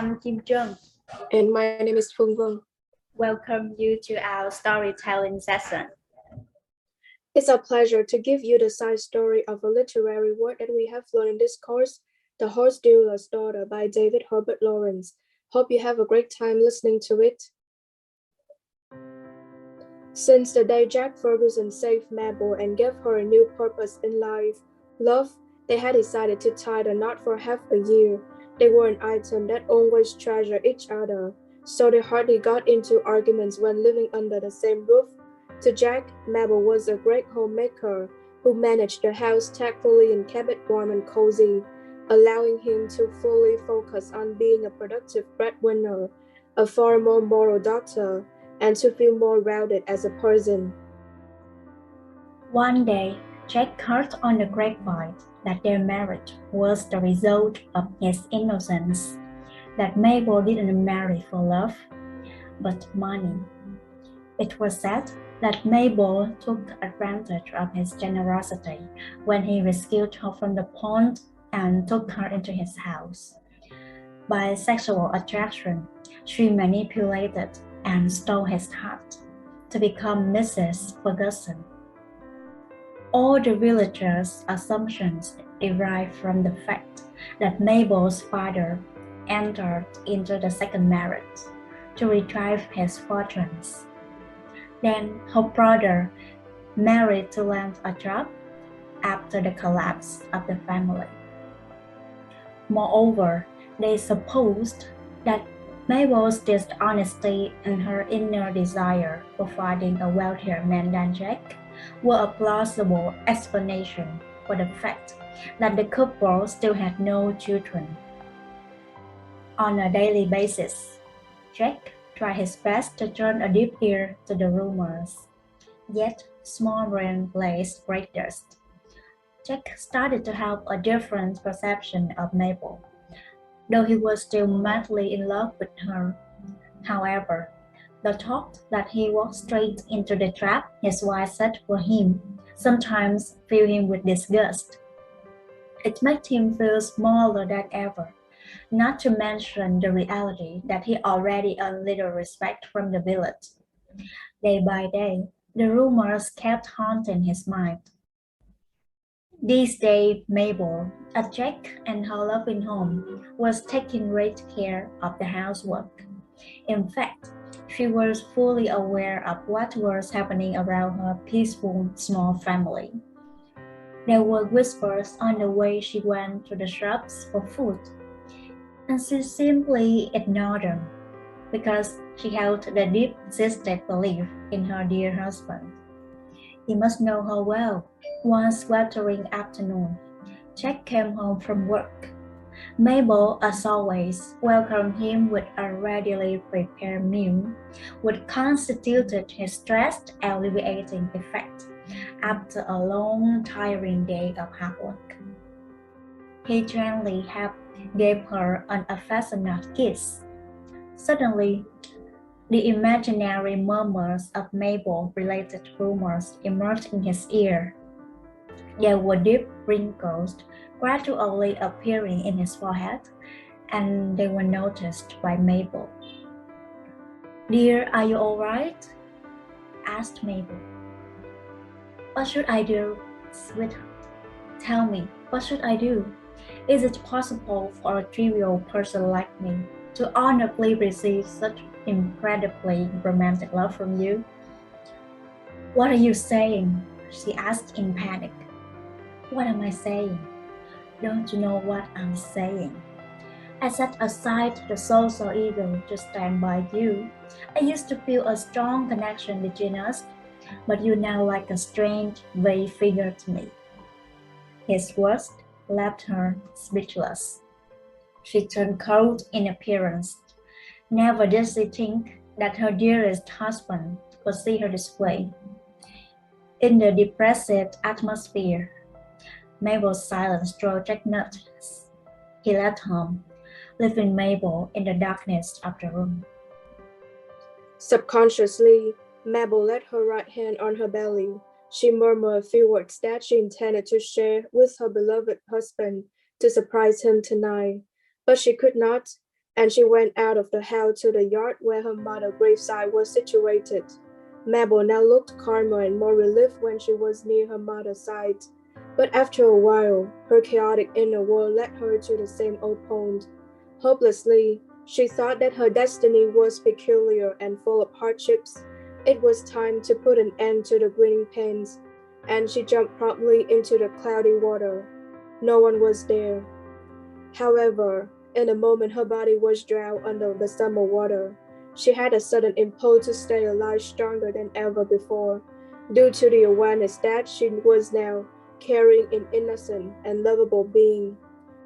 I'm Trinh. And my name is Phuong. Welcome you to our storytelling session. It's a pleasure to give you the side story of a literary work that we have learned in this course, The Horse Dealer's Daughter by David Herbert Lawrence. Hope you have a great time listening to it. Since the day Jack Ferguson saved Mabel and gave her a new purpose in life, love, they had decided to tie the knot for half a year. They were an item that always treasured each other, so they hardly got into arguments when living under the same roof. To Jack, Mabel was a great homemaker who managed the house tactfully and kept it warm and cozy, allowing him to fully focus on being a productive breadwinner, a far more moral daughter, and to feel more rounded as a person. One day, Jack heard on the grapevine that their marriage was the result of his innocence, that Mabel didn't marry for love, but money. It was said that Mabel took advantage of his generosity when he rescued her from the pond and took her into his house. By sexual attraction, she manipulated and stole his heart to become Mrs. Ferguson. All the villagers' assumptions derive from the fact that Mabel's father entered into the second marriage to retrieve his fortunes. Then her brother married to land a job after the collapse of the family. Moreover, they supposed that Mabel's dishonesty and her inner desire for finding a wealthier man than Jack were a plausible explanation for the fact that the couple still had no children. On a daily basis, Jack tried his best to turn a deaf ear to the rumors. Yet, small rain blazed great dust. Jack started to have a different perception of Mabel, though he was still madly in love with her. However, the thought that he walked straight into the trap his wife set for him sometimes filled him with disgust. It made him feel smaller than ever, not to mention the reality that he already earned little respect from the village. Day by day, the rumors kept haunting his mind. This day, Mabel, a Jack and her loving home, was taking great care of the housework. In fact, she was fully aware of what was happening around her peaceful small family. There were whispers on the way she went to the shops for food, and she simply ignored them because she held the deep-seated belief in her dear husband. He must know her well. One sweltering afternoon, Jack came home from work. Mabel, as always, welcomed him with a readily prepared meal, which constituted his stress-alleviating effect after a long, tiring day of hard work. He gently gave her an affectionate kiss. Suddenly, the imaginary murmurs of Mabel-related rumors emerged in his ear. There were deep wrinkles gradually appearing in his forehead, and they were noticed by Mabel. "Dear, are you all right?" asked Mabel. "What should I do, sweetheart? Tell me, what should I do? Is it possible for a trivial person like me to honorably receive such incredibly romantic love from you?" "What are you saying?" she asked in panic. "What am I saying? Don't you know what I'm saying? I set aside the social ego to stand by you. I used to feel a strong connection between us, but you're now like a strange, vague figure to me." His words left her speechless. She turned cold in appearance. Never did she think that her dearest husband would see her this way. In the depressed atmosphere, Mabel's silence drove Jack nuts. He left home, leaving Mabel in the darkness of the room. Subconsciously, Mabel laid her right hand on her belly. She murmured a few words that she intended to share with her beloved husband to surprise him tonight, but she could not, and she went out of the house to the yard where her mother's graveside was situated. Mabel now looked calmer and more relieved when she was near her mother's side. But after a while, her chaotic inner world led her to the same old pond. Hopelessly, she thought that her destiny was peculiar and full of hardships. It was time to put an end to the grinning pains, and she jumped promptly into the cloudy water. No one was there. However, in a moment her body was drowned under the summer water. She had a sudden impulse to stay alive stronger than ever before, due to the awareness that she was now carrying an innocent and lovable being.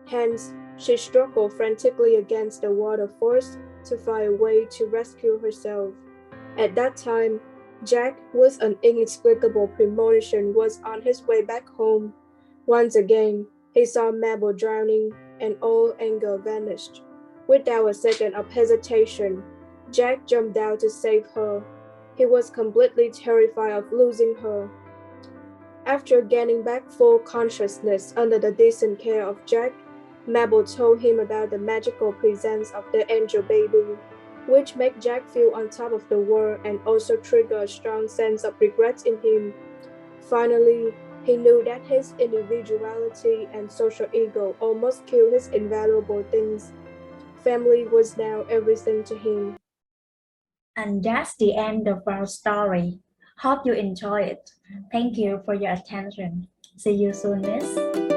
Hence, she struggled frantically against the water force to find a way to rescue herself. At that time, Jack, with an inexplicable premonition, was on his way back home. Once again, he saw Mabel drowning, and all anger vanished. Without a second of hesitation, Jack jumped down to save her. He was completely terrified of losing her. After gaining back full consciousness under the decent care of Jack, Mabel told him about the magical presence of the angel baby, which made Jack feel on top of the world and also triggered a strong sense of regret in him. Finally, he knew that his individuality and social ego almost killed his invaluable things. Family was now everything to him. And that's the end of our story. Hope you enjoy it. Thank you for your attention. See you soon, miss.